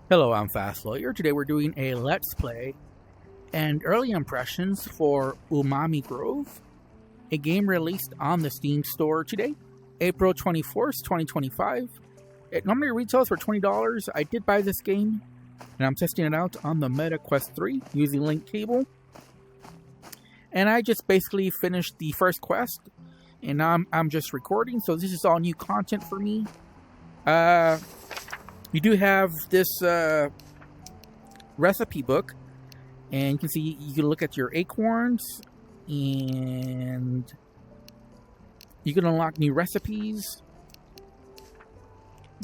Hello, I'm Fast Lawyer. Today we're doing a Let's Play and early impressions for Umami Grove, a game released on the Steam store today, April 24th, 2025. It normally retails for $20. I did buy this game, and I'm testing it out on the Meta Quest 3 using Link Cable. And I just basically finished the first quest, and now I'm just recording, so this is all new content for me. You do have this recipe book, and you can see you can look at your acorns, and you can unlock new recipes.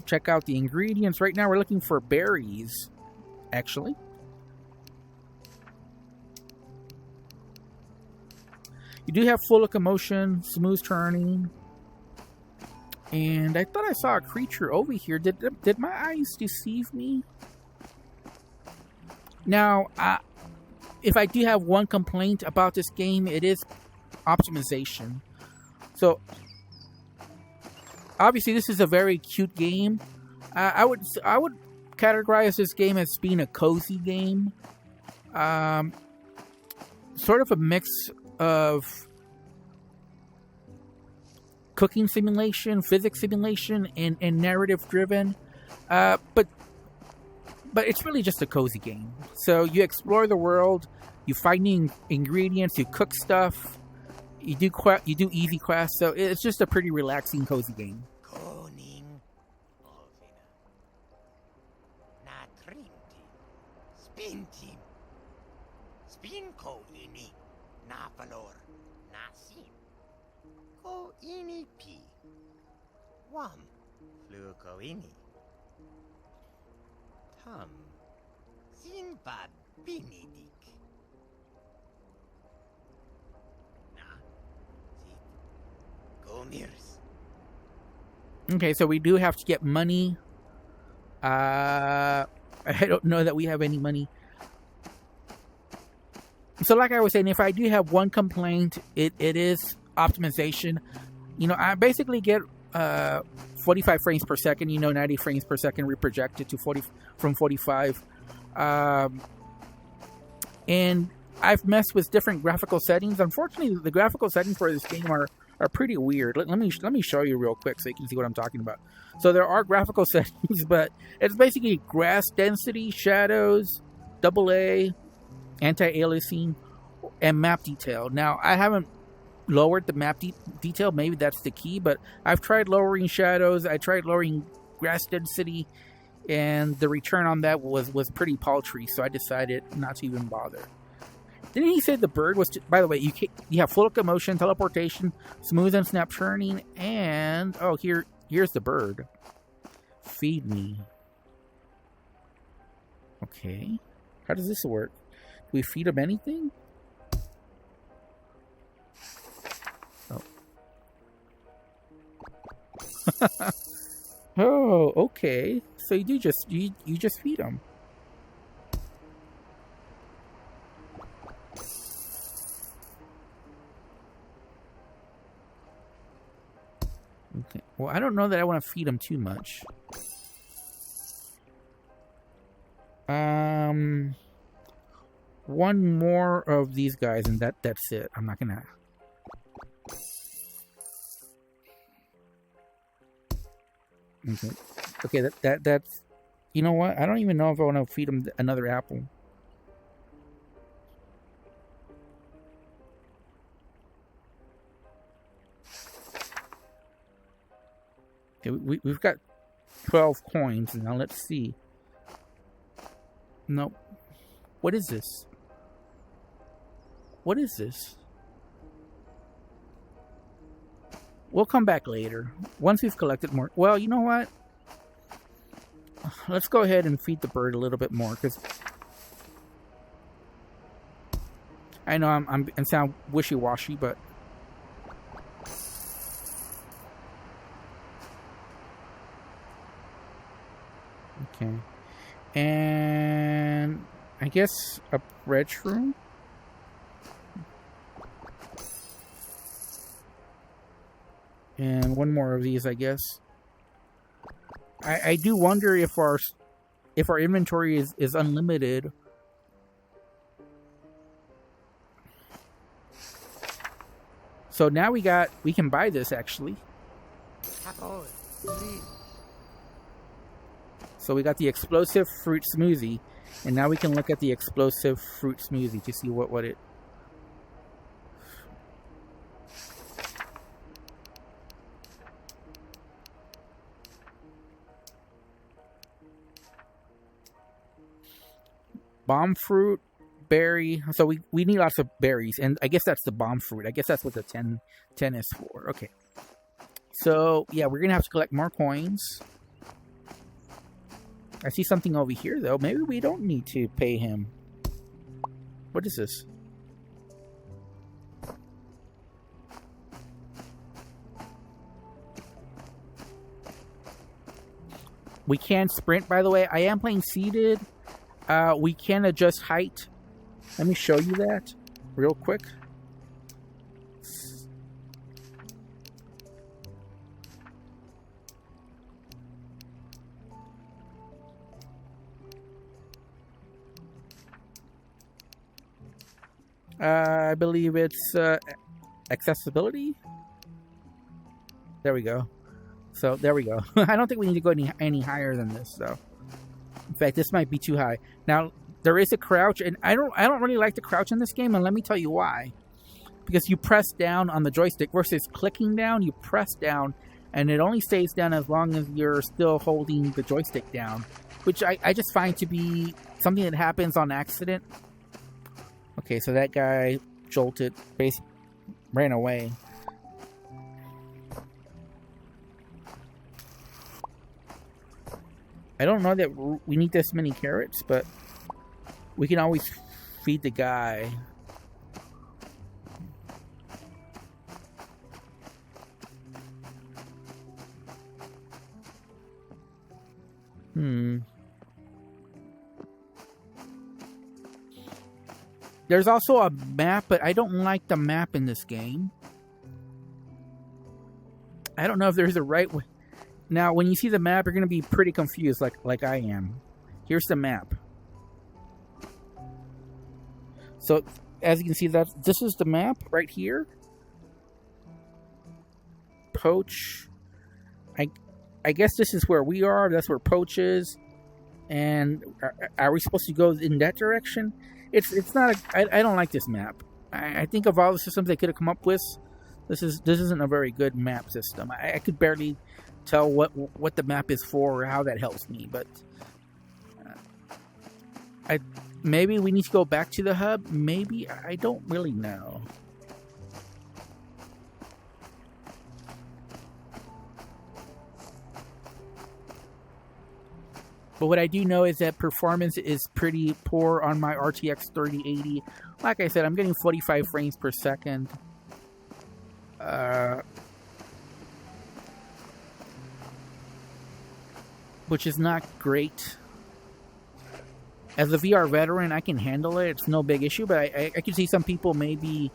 Check out the ingredients. Right now we're looking for berries, actually. You do have full locomotion, smooth turning. And I thought I saw a creature over here. Did my eyes deceive me? Now, if I do have one complaint about this game, it is optimization. So, obviously, this is a very cute game. I would categorize this game as being a cozy game. Sort of a mix of cooking simulation, physics simulation, and narrative driven, but it's really just a cozy game. So you explore the world, you find new ingredients, you cook stuff, you do easy quests. So it's just a pretty relaxing, cozy game. Ini pi wam fluko ini tam sinbad binidik na sit gomirs. Okay, so we do have to get money. I don't know that we have any money. So like I was saying, if I do have one complaint, it is optimization. You know, I basically get 45 frames per second, 90 frames per second reprojected to 40 from 45. And I've messed with different graphical settings. Unfortunately, the graphical settings for this game are pretty weird. Let me show you real quick so you can see what I'm talking about. So there are graphical settings, but it's basically grass density, shadows, AA, anti-aliasing, and map detail. Now, I haven't lowered the map detail. Maybe that's the key, but I've tried lowering shadows, I tried lowering grass density, and the return on that was pretty paltry, so I decided not to even bother. Didn't he say the bird was by the way, you have full locomotion, teleportation, smooth and snap turning, and here's the bird. Feed me. Okay, how does this work? Do we feed him anything? Oh, okay. So you just feed them. Okay. Well, I don't know that I want to feed them too much. One more of these guys, and that's it. I'm not gonna. Okay, that's, you know what? I don't even know if I want to feed him another apple. Okay, we've got 12 coins now. Let's see. Nope. What is this? What is this? We'll come back later once we've collected more. Well, you know what? Let's go ahead and feed the bird a little bit more, because I know I sound wishy-washy, but okay. And I guess a bread shroom. And one more of these, I guess. I do wonder if our if our inventory is unlimited. So now we can buy this actually. So we got the explosive fruit smoothie, and now we can look at the explosive fruit smoothie to see what it. Bomb fruit, berry. So we need lots of berries, and I guess that's the bomb fruit. I guess that's what the 10 is for. Okay. So yeah, we're gonna have to collect more coins. I see something over here though. Maybe we don't need to pay him. What is this? We can sprint, by the way. I am playing seated. We can adjust height. Let me show you that real quick. I believe it's accessibility. There we go. So there we go. I don't think we need to go any higher than this, though. In fact, this might be too high. Now there is a crouch, and I don't really like the crouch in this game, and let me tell you why. Because you press down on the joystick versus clicking down. You press down, and it only stays down as long as you're still holding the joystick down, which I just find to be something that happens on accident. Okay, so that guy jolted, ran away. I don't know that we need this many carrots, but we can always feed the guy. There's also a map, but I don't like the map in this game. I don't know if there's a right way. Now, when you see the map, you're going to be pretty confused, like I am. Here's the map. So, as you can see, this is the map right here. Poach. I guess this is where we are. That's where Poach is. And are we supposed to go in that direction? It's not. I don't like this map. I think of all the systems they could have come up with, this isn't a very good map system. I could barely tell what the map is for or how that helps me. But maybe we need to go back to the hub. Maybe I don't really know. But what I do know is that performance is pretty poor on my RTX 3080. Like I said, I'm getting 45 frames per second. Which is not great. As a VR veteran, I can handle it. It's no big issue. But I can see some people maybe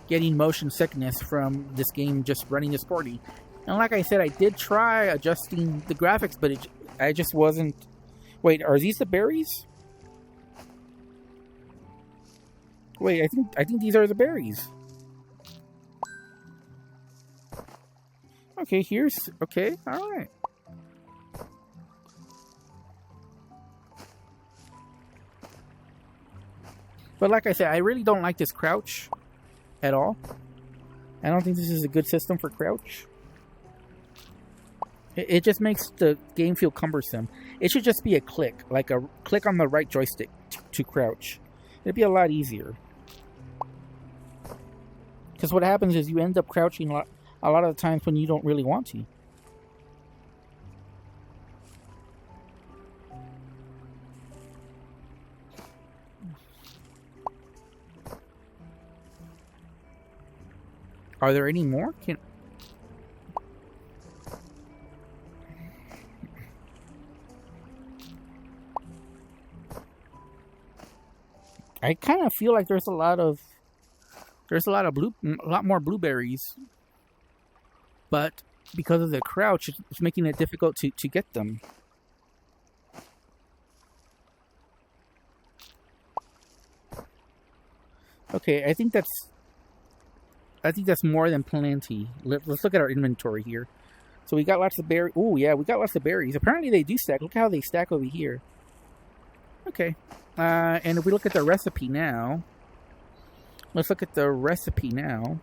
getting motion sickness from this game just running this 40. And like I said, I did try adjusting the graphics, but I just wasn't... Wait, are these the berries? Wait, I think these are the berries. Okay, okay, alright. But like I said, I really don't like this crouch at all. I don't think this is a good system for crouch. It just makes the game feel cumbersome. It should just be a click, like a click on the right joystick to crouch. It'd be a lot easier. Because what happens is you end up crouching a lot of the times when you don't really want to. Are there any more? I kind of feel like there's a lot more blueberries, but because of the crouch, it's making it difficult to get them. Okay, I think that's more than plenty. Let's look at our inventory here. So we got lots of berries. Oh yeah, we got lots of berries. Apparently they do stack. Look how they stack over here. Okay. And if we look at the recipe now, let's look at the recipe now.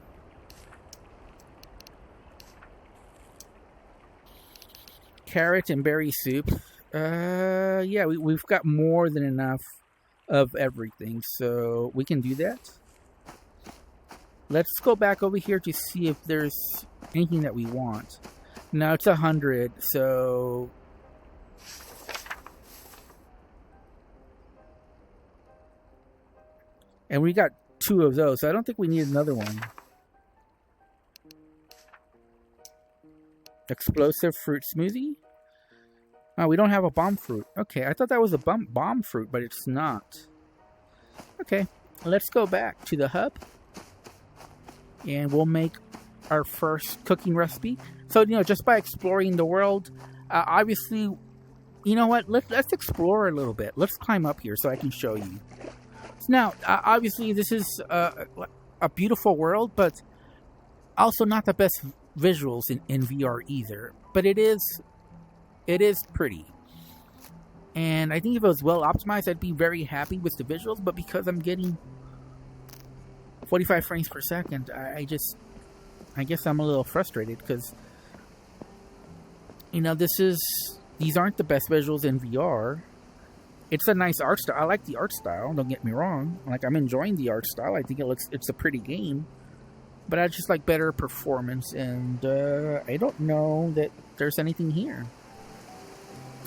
Carrot and berry soup. Yeah, we've got more than enough of everything, so we can do that. Let's go back over here to see if there's anything that we want. No, it's 100, so... And we got 2 of those, so I don't think we need another one. Explosive fruit smoothie? Oh, we don't have a bomb fruit. Okay, I thought that was a bomb fruit, but it's not. Okay, let's go back to the hub. And we'll make our first cooking recipe. So, just by exploring the world, obviously, you know what? Let's explore a little bit. Let's climb up here so I can show you. Now, obviously, this is a beautiful world, but also not the best visuals in VR either. But it is pretty. And I think if it was well optimized, I'd be very happy with the visuals. But because I'm getting 45 frames per second, I guess I'm a little frustrated because, these aren't the best visuals in VR. It's a nice art style. I like the art style, don't get me wrong. Like, I'm enjoying the art style. I think it's a pretty game. But I just like better performance, and I don't know that there's anything here.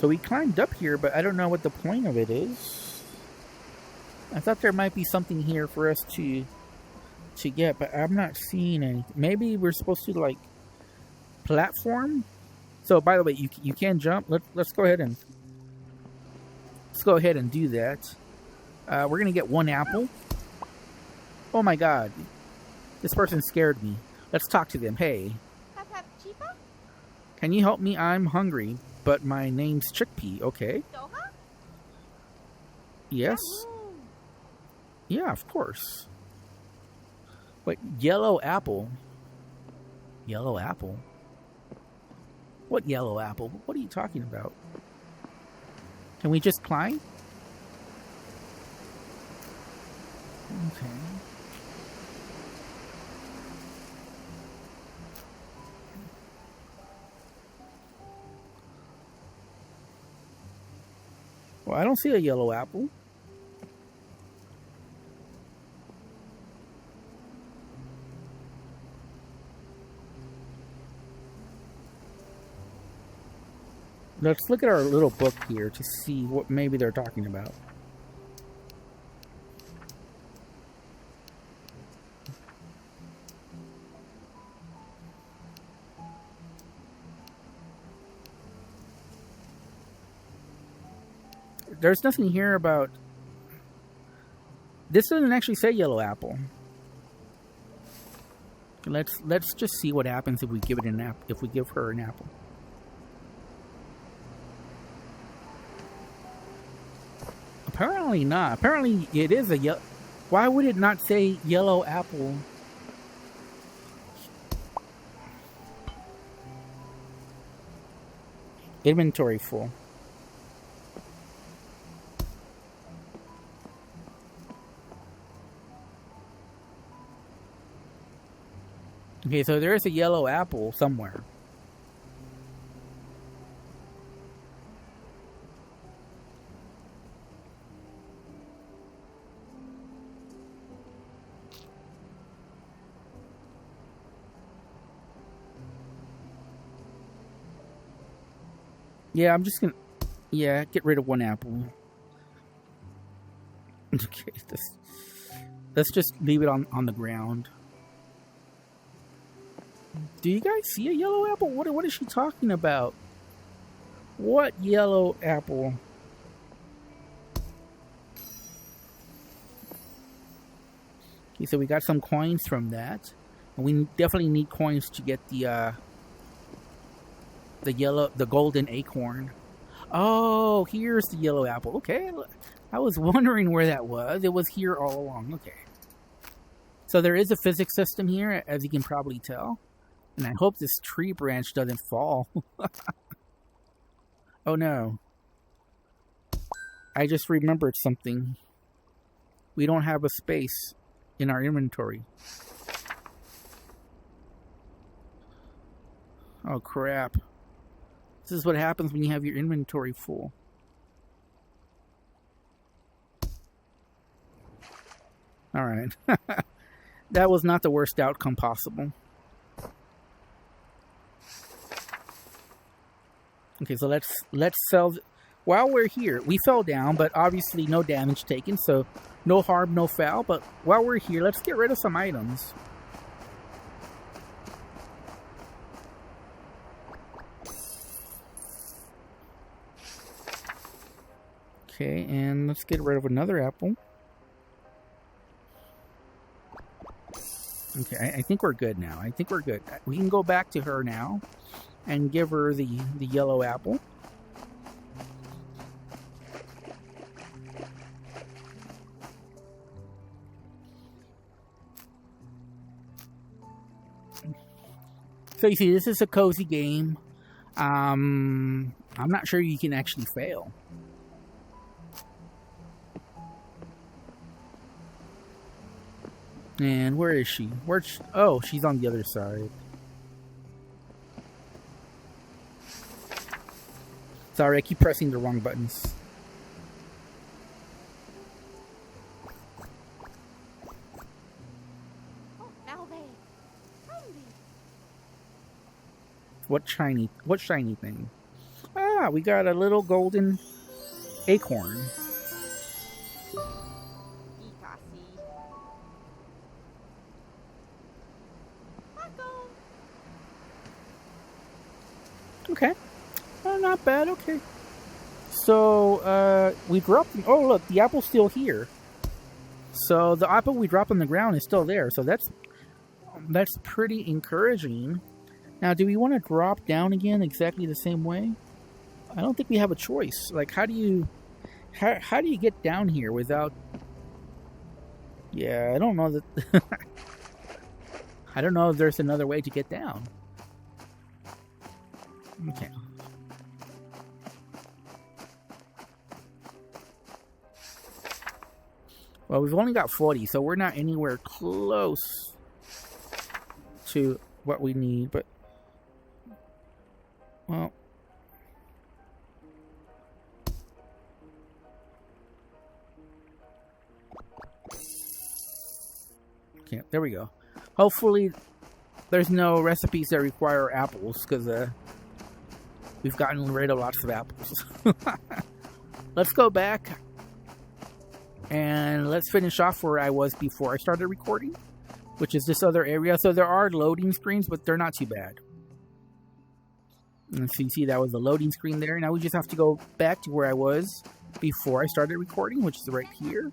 So we climbed up here, but I don't know what the point of it is. I thought there might be something here for us to get, but I'm not seeing anything. Maybe we're supposed to, like, platform? So, by the way, you can jump. Let's go ahead and do that. We're gonna get 1 apple. Oh my god, this person scared me. Let's talk to them. Hey, can you help me? I'm hungry, but my name's Chickpea. Okay. Yes. Yeah, of course. Wait, yellow apple. Yellow apple? What yellow apple? What are you talking about? Can we just climb? Okay. Well, I don't see a yellow apple. Let's look at our little book here to see what maybe they're talking about. There's nothing here about... This doesn't actually say yellow apple. Let's just see what happens if we give it an apple. If we give her an apple. Apparently not. Apparently it is a yellow... Why would it not say yellow apple? Inventory full. Okay, so there is a yellow apple somewhere. Yeah, I'm just gonna... Yeah, get rid of 1 apple. Okay, let's just leave it on the ground. Do you guys see a yellow apple? What is she talking about? What yellow apple? Okay, so we got some coins from that. And we definitely need coins to get the golden acorn. Oh, here's the yellow apple. Okay, I was wondering where that was. It was here all along. Okay. So there is a physics system here, as you can probably tell. And I hope this tree branch doesn't fall. Oh no. I just remembered something. We don't have a space in our inventory. Oh crap. This is what happens when you have your inventory full. Alright. That was not the worst outcome possible. Okay, so let's sell. While we're here, we fell down, but obviously no damage taken, so no harm, no foul. But while we're here, let's get rid of some items. Okay, and let's get rid of another apple. Okay, I think we're good now. I think we're good. We can go back to her now and give her the yellow apple. So you see, this is a cozy game. I'm not sure you can actually fail. And where is she? Oh, she's on the other side. Sorry, I keep pressing the wrong buttons. What shiny thing? Ah, we got a little golden acorn. Okay. Not bad, okay. So, we dropped... Oh, look, the apple's still here. So, the apple we dropped on the ground is still there. So, that's pretty encouraging. Now, do we want to drop down again exactly the same way? I don't think we have a choice. Like, how do you get down here without... Yeah, I don't know that... I don't know if there's another way to get down. Okay. Well, we've only got 40, so we're not anywhere close to what we need, but... Well... Okay, there we go. Hopefully, there's no recipes that require apples, because we've gotten rid of lots of apples. Let's go back, and let's finish off where I was before I started recording, which is this other area. So there are loading screens, but they're not too bad. And so you see that was the loading screen there. Now we just have to go back to where I was before I started recording, which is right here.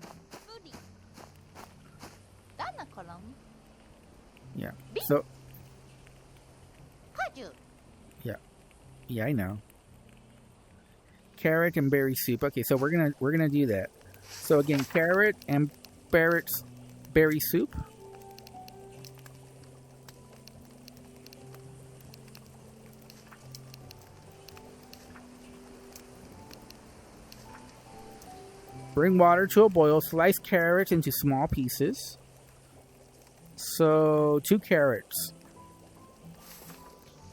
Yeah. So. Yeah, I know. Carrot and berry soup. Okay, so we're gonna do that. So again, carrot and berry soup. Bring water to a boil. Slice carrots into small pieces. So 2 carrots.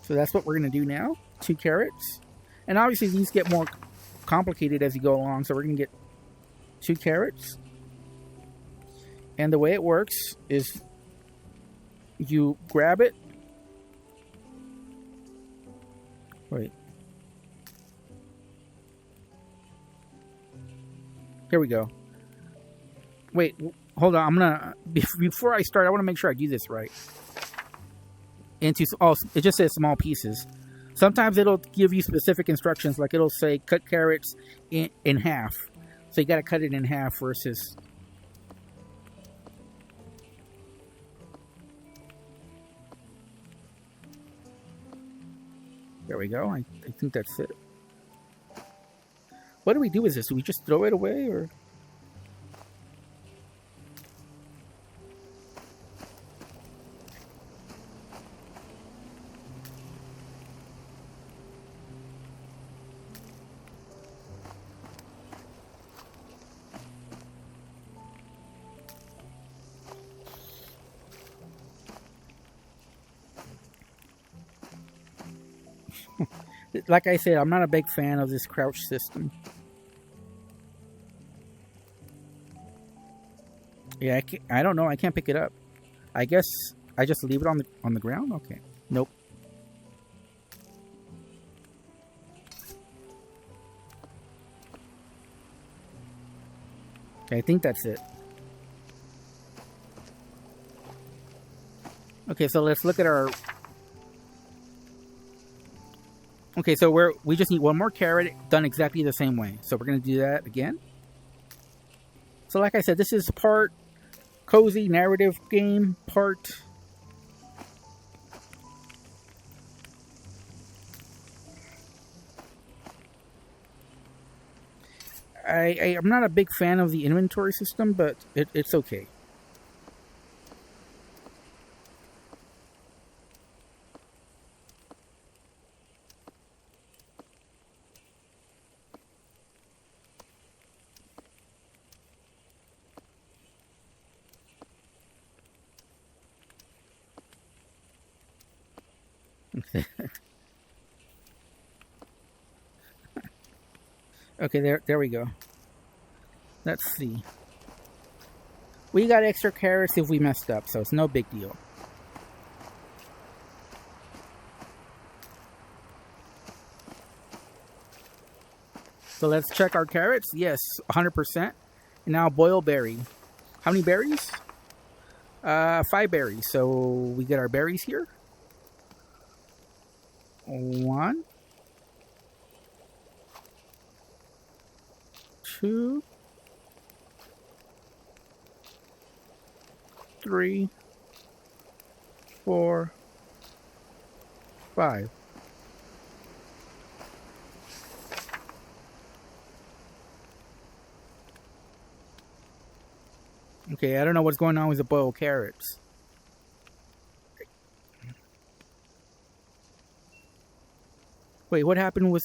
So that's what we're going to do now. 2 carrots. And obviously these get more complicated as you go along. So we're going to get 2 carrots. And the way it works is you grab it. Wait. Here we go. Wait, hold on. I'm gonna... Before I start, I want to make sure I do this right. It just says small pieces. Sometimes it'll give you specific instructions, like it'll say cut carrots in half. So you got to cut it in half versus... There we go. I think that's it. What do we do with this? Do we just throw it away, or... Like I said, I'm not a big fan of this crouch system. Yeah, I don't know. I can't pick it up. I guess I just leave it on the ground. Okay. Nope. Okay, I think that's it. Okay, so let's look at our. Okay, so we just need one more carrot done exactly the same way. So we're gonna do that again. So like I said, this is part cozy narrative game, part I'm not a big fan of the inventory system, but it's okay. Okay, there we go. Let's see. We got extra carrots if we messed up, so it's no big deal. So let's check our carrots. Yes, 100%. And now boil berry. How many berries? 5 berries. So we get our berries here. 1, 2, 3, 4, 5. Okay, I don't know what's going on with the boiled carrots. Wait, what happened with...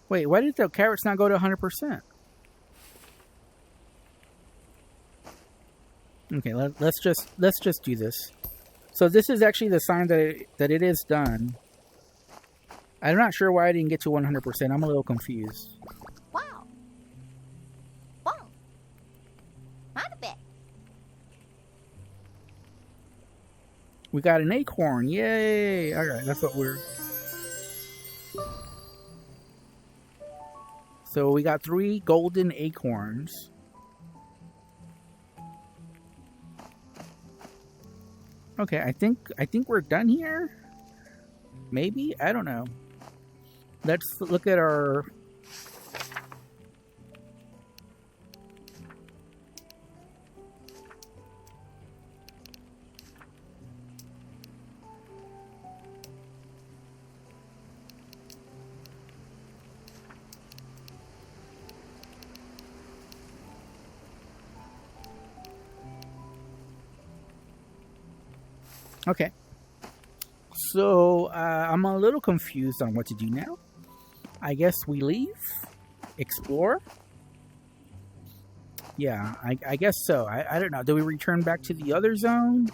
Wait, why did the carrots not go to 100%? Okay, let's just do this. So this is actually the sign that it is done. I'm not sure why I didn't get to 100%. I'm a little confused. Wow. Wow. Not a bit. We got an acorn. Yay! Alright, that's what we're... So we got 3 golden acorns. Okay, I think we're done here. Maybe? I don't know. Let's look at our... Okay. So, I'm a little confused on what to do now. I guess we leave? Explore? Yeah, I guess so. I don't know. Do we return back to the other zone?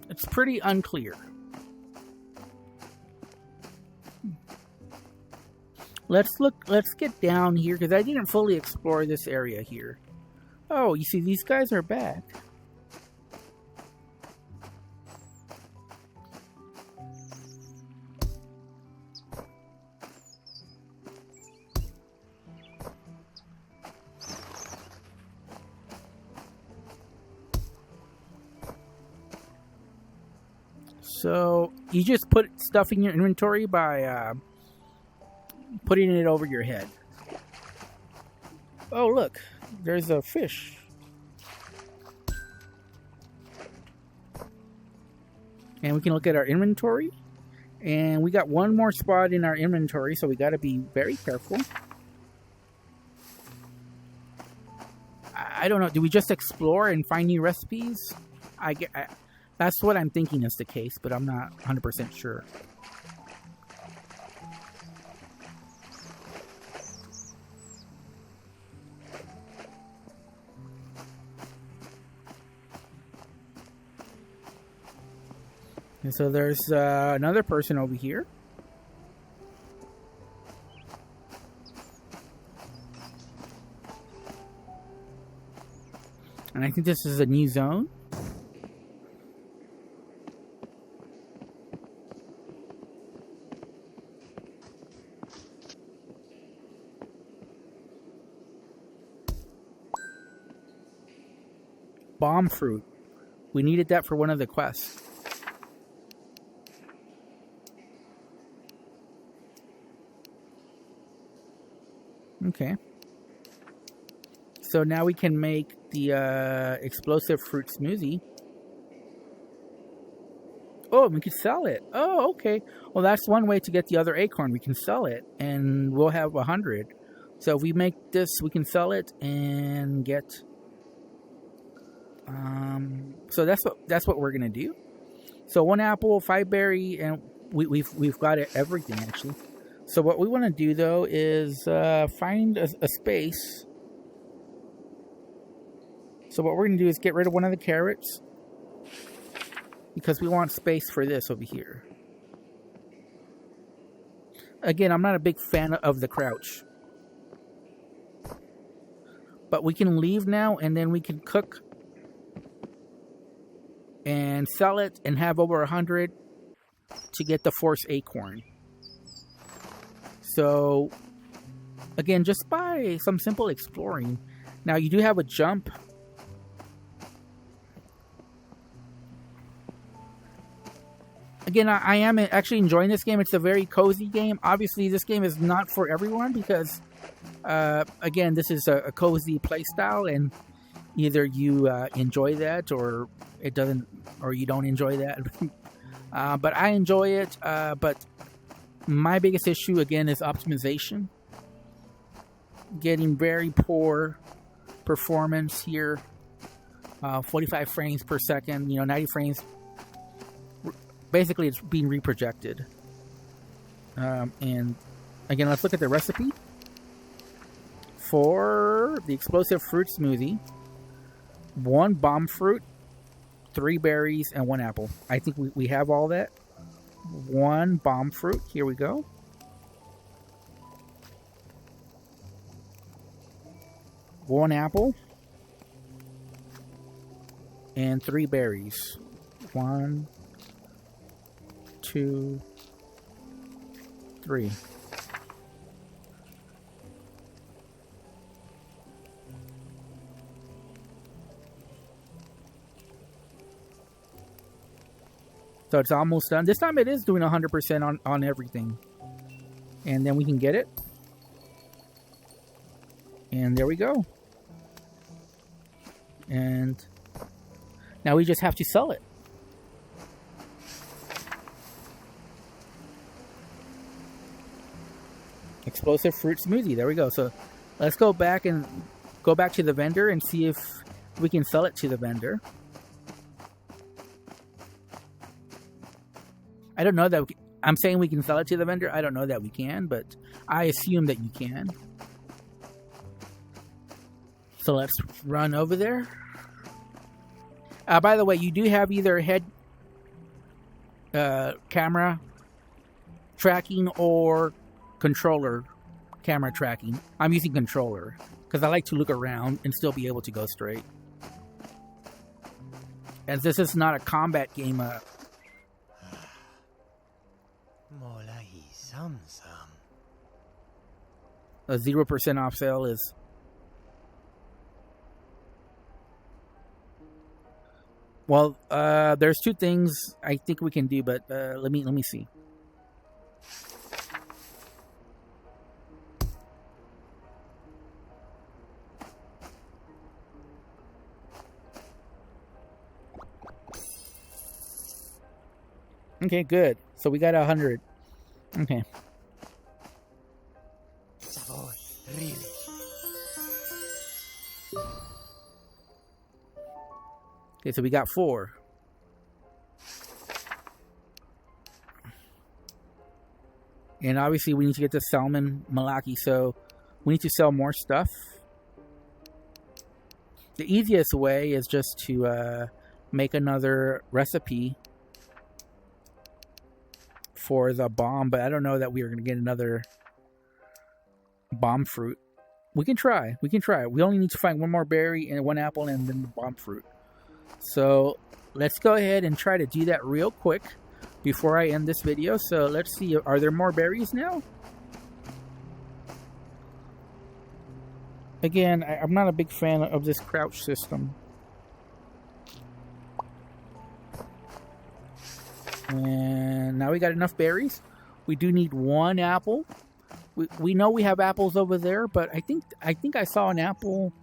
It's pretty unclear. Let's get down here, because I didn't fully explore this area here. Oh, you see, these guys are back. So, you just put stuff in your inventory by putting it over your head. Oh, look. There's a fish. And we can look at our inventory. And we got one more spot in our inventory, so we got to be very careful. I don't know. Do we just explore and find new recipes? That's what I'm thinking is the case, but I'm not 100% sure. And so there's another person over here. And I think this is a new zone. Bomb fruit. We needed that for one of the quests. Okay. So now we can make the explosive fruit smoothie. Oh, we can sell it. Oh, okay. Well, that's one way to get the other acorn. We can sell it, and we'll have 100. So if we make this, we can sell it and get. So that's what we're gonna do. So 1 apple, 5 berry, and we've got everything actually. So what we want to do though is find a space. So what we're going to do is get rid of one of the carrots because we want space for this over here. Again, I'm not a big fan of the crouch. But we can leave now and then we can cook and sell it and have over 100 to get the force acorn. So again, just by some simple exploring. Now you do have a jump. Again, I am actually enjoying this game. It's a very cozy game. Obviously, this game is not for everyone because, again, this is a cozy play style, and either you enjoy that or it doesn't, or you don't enjoy that. But I enjoy it. But my biggest issue again is optimization. Getting very poor performance here. 45 frames per second. 90 frames. Basically, it's being reprojected. And again, let's look at the recipe for the explosive fruit smoothie. 1 bomb fruit, 3 berries, and 1 apple. I think we have all that. 1 bomb fruit. Here we go. One apple. And 3 berries. 1, 2, 3. So it's almost done. This time it is doing 100% on everything. And then we can get it. And there we go. And now we just have to sell it. Explosive fruit smoothie. There we go. So let's go back to the vendor and see if we can sell it to the vendor. I don't know that I'm saying we can sell it to the vendor. I don't know that we can, but I assume that you can. So let's run over there. By the way, you do have either head camera tracking or controller camera tracking. I'm using controller because I like to look around and still be able to go straight. As this is not a combat game. A 0% off sale is. Well, there's 2 things I think we can do, but let me see. Okay, good. So we got 100. Okay. Okay, so we got 4. And obviously we need to get the salmon malaki, so we need to sell more stuff. The easiest way is just to make another recipe for the bomb, but I don't know that we are going to get another bomb fruit. We can try. We can try. We only need to find one more berry and one apple and then the bomb fruit. So let's go ahead and try to do that real quick before I end this video. So let's see. Are there more berries now? Again, I'm not a big fan of this crouch system. And now we got enough berries. We do need one apple. We know we have apples over there, but I think I saw an apple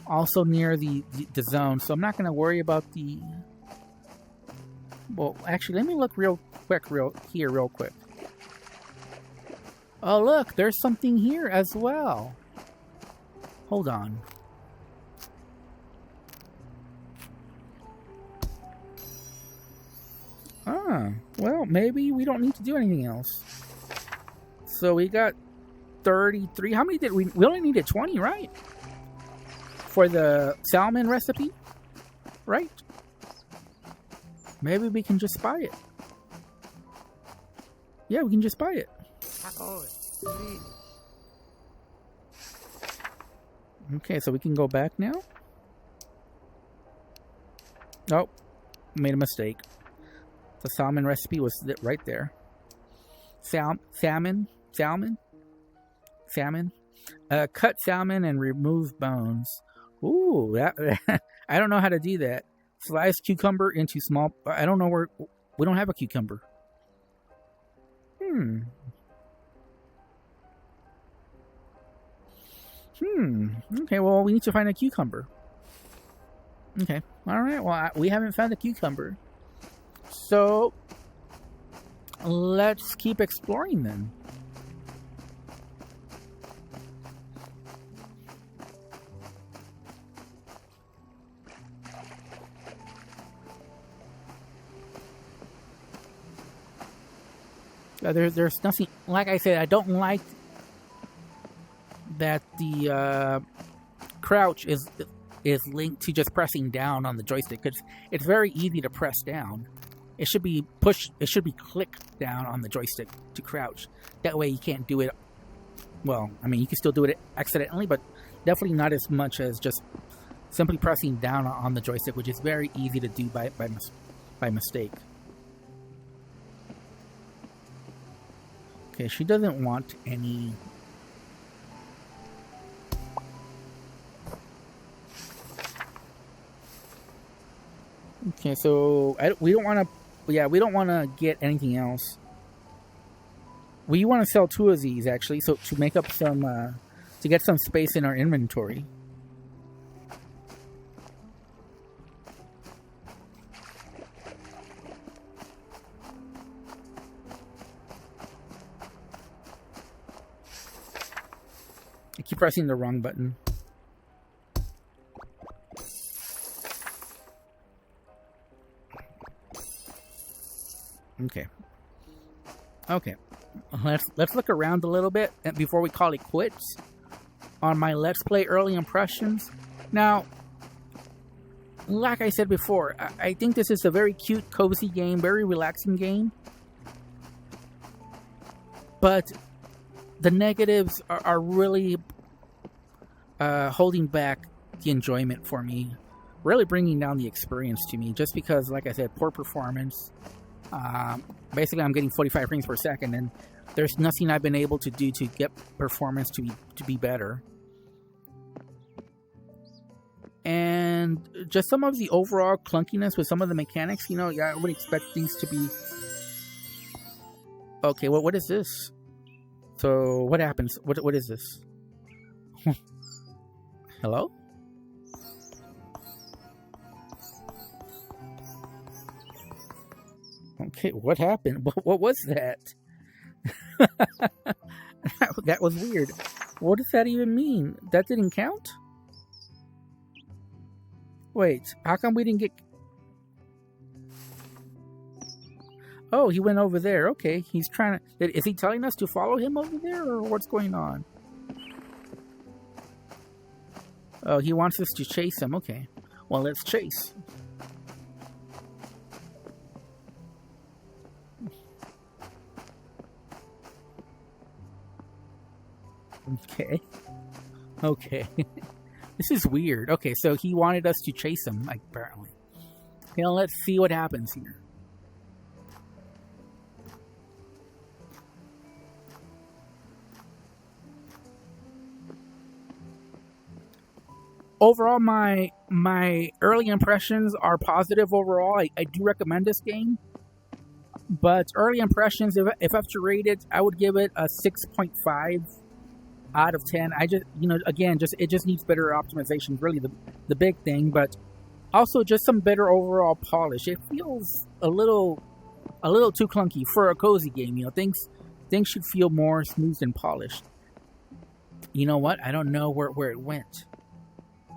also near the zone, so I'm not going to worry about the... Well, actually, let me look real quick. Oh, look, there's something here as well. Hold on. Ah, well, maybe we don't need to do anything else. So we got 33. How many did we only needed 20, right? For the salmon recipe, right? Maybe we can just buy it. Yeah, we can just buy it. Okay, so we can go back now. Oh, made a mistake. The salmon recipe was right there. Salmon. Cut salmon and remove bones. Ooh, that I don't know how to do that. Slice cucumber into small... I don't know where... We don't have a cucumber. Okay, well, we need to find a cucumber. Okay. Alright, well, we haven't found a cucumber. So... let's keep exploring then. There's nothing, like I said, I don't like that the crouch is linked to just pressing down on the joystick, because it's very easy to press down. It should be pushed, it should be clicked down on the joystick to crouch. That way you can't do it, well, I mean, you can still do it accidentally, but definitely not as much as just simply pressing down on the joystick, which is very easy to do by mistake. Okay, she doesn't want any... Okay, so we don't want to... Yeah, we don't want to get anything else. We want to sell 2 of these, actually, so to make up some... to get some space in our inventory. I keep pressing the wrong button. Okay. Okay. Let's look around a little bit before we call it quits on my Let's Play Early Impressions. Now, like I said before, I think this is a very cute, cozy game, very relaxing game. But the negatives are really holding back the enjoyment for me, really bringing down the experience to me, just because, like I said, poor performance. Basically, I'm getting 45 frames per second, and there's nothing I've been able to do to get performance to be better. And just some of the overall clunkiness with some of the mechanics, you know, I would expect these to be... Okay, well, what is this? So, what happens? What is this? Hello? Okay, what happened? What was that? That was weird. What does that even mean? That didn't count? Wait, how come we didn't get... Oh, he went over there. Okay, he's trying to... Is he telling us to follow him over there, or what's going on? Oh, he wants us to chase him. Okay. Well, let's chase. Okay. Okay. This is weird. Okay, so he wanted us to chase him, like, apparently. Okay, well, let's see what happens here. Overall, my early impressions are positive overall. I do recommend this game. But early impressions, if I have to rate it, I would give it a 6.5 out of 10. I just, again, it just needs better optimization, really the big thing, but also just some better overall polish. It feels a little too clunky for a cozy game. Things should feel more smooth and polished. You know what? I don't know where it went.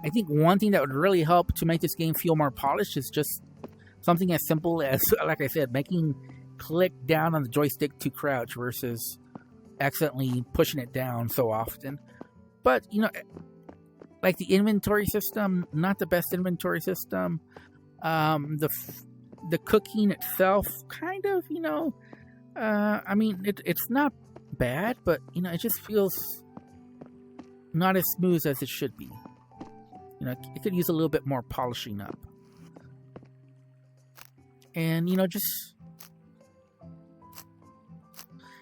I think one thing that would really help to make this game feel more polished is just something as simple as, like I said, making click down on the joystick to crouch versus accidentally pushing it down so often. But, like the inventory system, not the best inventory system. The cooking itself, kind of, I mean, it's not bad, but, it just feels not as smooth as it should be. It could use a little bit more polishing up. And,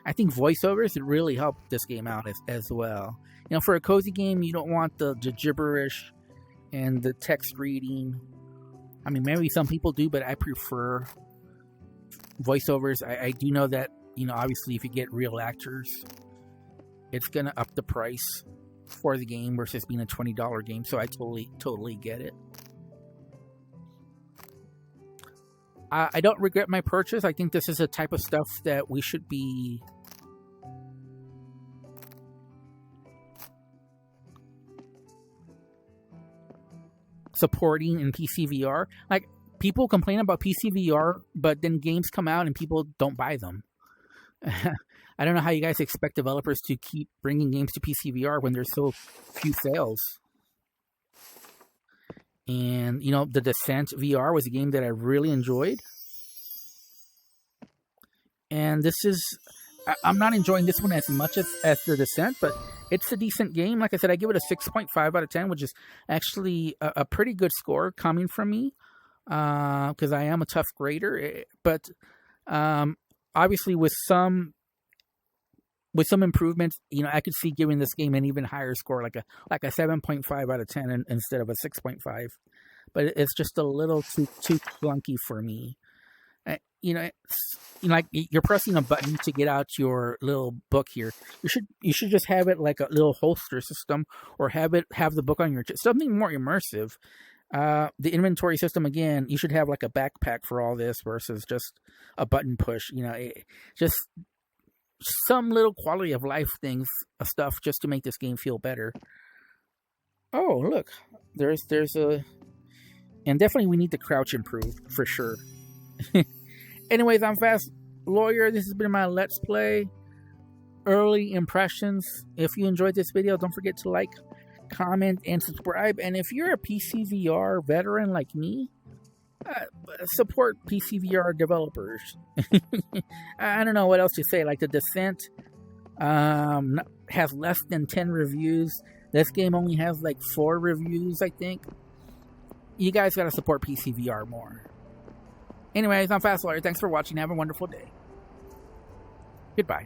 I think voiceovers would really help this game out as well. For a cozy game, you don't want the gibberish and the text reading. I mean, maybe some people do, but I prefer voiceovers. I do know that, obviously if you get real actors, it's going to up the price for the game versus being a $20 game. So I totally get it. I don't regret my purchase. I think this is a type of stuff that we should be supporting in PCVR. Like, people complain about PCVR, but then games come out and people don't buy them. I don't know how you guys expect developers to keep bringing games to PCVR when there's so few sales. And, The Descent VR was a game that I really enjoyed. And this is... I'm not enjoying this one as much as The Descent, but it's a decent game. Like I said, I give it a 6.5 out of 10, which is actually a pretty good score coming from me. Because I am a tough grader. But obviously with some improvements, I could see giving this game an even higher score, like a 7.5 out of 10 instead of a 6.5. But it's just a little too clunky for me. Like you're pressing a button to get out your little book here. You should just have it like a little holster system, or have the book on your chest, something more immersive. The inventory system, again, you should have like a backpack for all this versus just a button push. Just some little quality of life things, stuff, just to make this game feel better. Oh, look, there's a, and definitely we need the crouch improved for sure. Anyways, I'm Fast Lawyer. This has been my Let's Play early impressions. If you enjoyed this video, don't forget to like, comment, and subscribe. And if you're a PCVR veteran like me, support PCVR developers. I don't know what else to say. Like The Descent has less than 10 reviews. This game only has like 4 reviews, I think. You guys gotta support PCVR more. Anyways, I'm Fast Lawyer. Thanks for watching. Have a wonderful day. Goodbye.